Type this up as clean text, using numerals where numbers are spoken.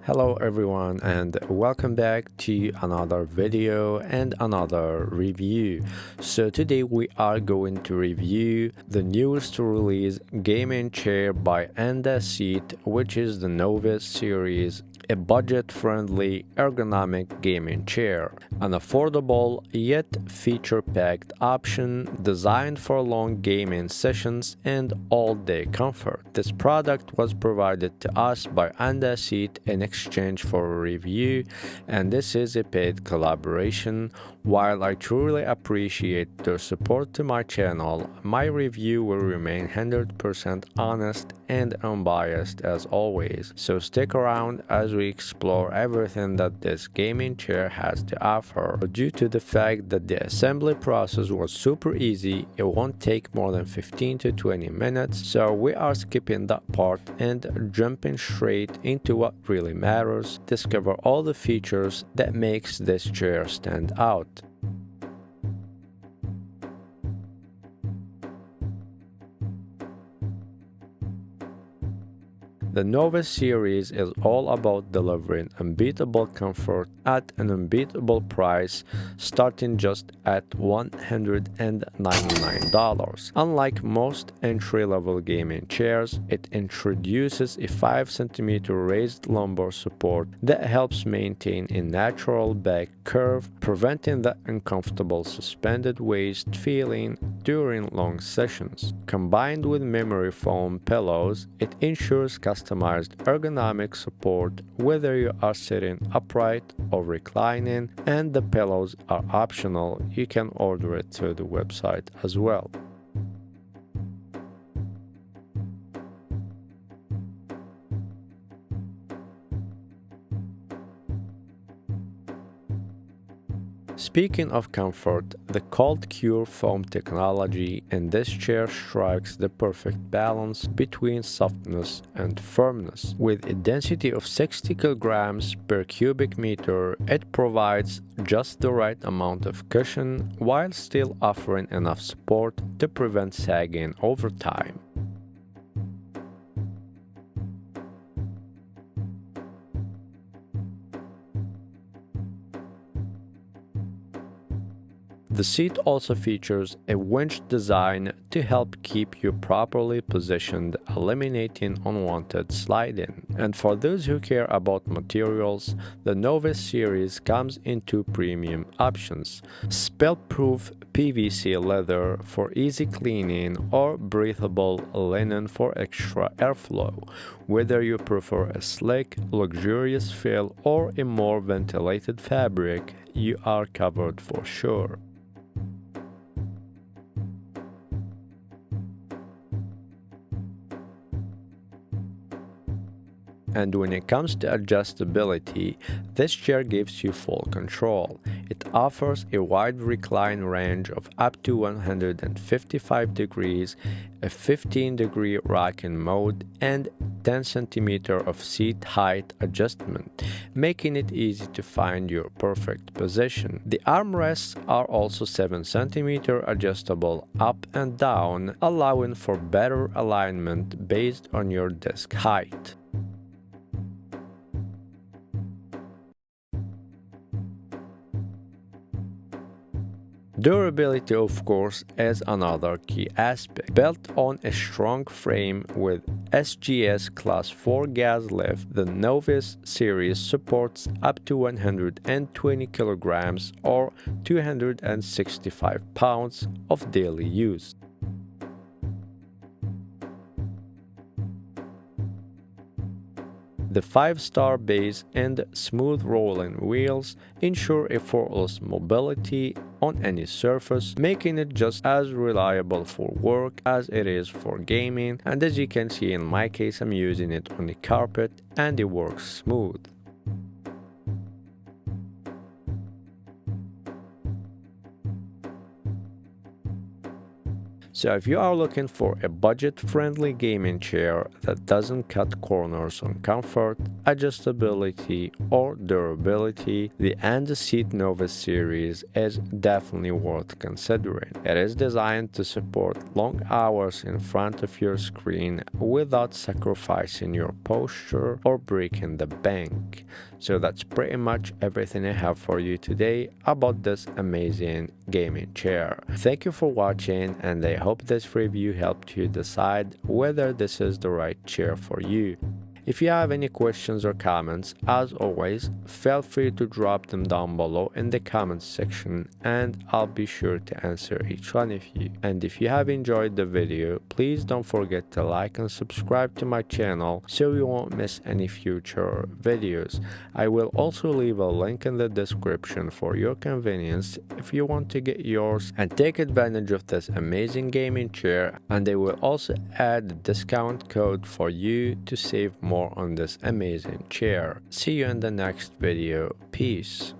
Hello everyone and welcome back to another video and another review. So today we are going to review the newest release gaming chair by Andaseat, which is the Novis series, a budget-friendly ergonomic gaming chair, an affordable yet feature-packed option designed for long gaming sessions and all-day comfort. This product was provided to us by Andaseat in exchange for a review, and this is a paid collaboration. While I truly appreciate their support to my channel, my review will remain 100% honest and unbiased as always. So stick around as we explore everything that this gaming chair has to offer. Due to the fact that the assembly process was super easy, it won't take more than 15 to 20 minutes, so we are skipping that part and jumping straight into what really matters. Discover all the features that makes this chair stand out. The Novis series is all about delivering unbeatable comfort at an unbeatable price, starting just at $199. Unlike most entry-level gaming chairs, it introduces a 5 cm raised lumbar support that helps maintain a natural back curve, preventing the uncomfortable suspended waist feeling during long sessions. Combined with memory foam pillows, it ensures customized ergonomic support whether you are sitting upright or reclining, and the pillows are optional. You can order it through the website as well. Speaking of comfort, the cold cure foam technology in this chair strikes the perfect balance between softness and firmness. With a density of 60 kilograms per cubic meter, it provides just the right amount of cushion while still offering enough support to prevent sagging over time. The seat also features a winch design to help keep you properly positioned, eliminating unwanted sliding. And for those who care about materials, the Novis series comes in two premium options: spill-proof PVC leather for easy cleaning or breathable linen for extra airflow. Whether you prefer a slick, luxurious feel or a more ventilated fabric, you are covered for sure. And when it comes to adjustability, this chair gives you full control. It offers a wide recline range of up to 155 degrees, a 15-degree rocking mode, and 10 cm of seat height adjustment, making it easy to find your perfect position. The armrests are also 7 cm adjustable up and down, allowing for better alignment based on your desk height. Durability, of course, is another key aspect. Built on a strong frame with SGS Class 4 gas lift, the Novis series supports up to 120 kilograms or 265 pounds of daily use. The 5-star base and smooth rolling wheels ensure effortless mobility on any surface, making it just as reliable for work as it is for gaming. And as you can see, in my case, I'm using it on the carpet and it works smooth. So if you are looking for a budget-friendly gaming chair that doesn't cut corners on comfort, adjustability, or durability, the Andaseat Novis series is definitely worth considering. It is designed to support long hours in front of your screen without sacrificing your posture or breaking the bank. So that's pretty much everything I have for you today about this amazing gaming chair. Thank you for watching, and I hope this review helped you decide whether this is the right chair for you. If you have any questions or comments, as always, feel free to drop them down below in the comments section, and I'll be sure to answer each one of you. And if you have enjoyed the video, please don't forget to like and subscribe to my channel so you won't miss any future videos. I will also leave a link in the description for your convenience if you want to get yours and take advantage of this amazing gaming chair, and I will also add a discount code for you to save more on this amazing chair. See you in the next video. Peace.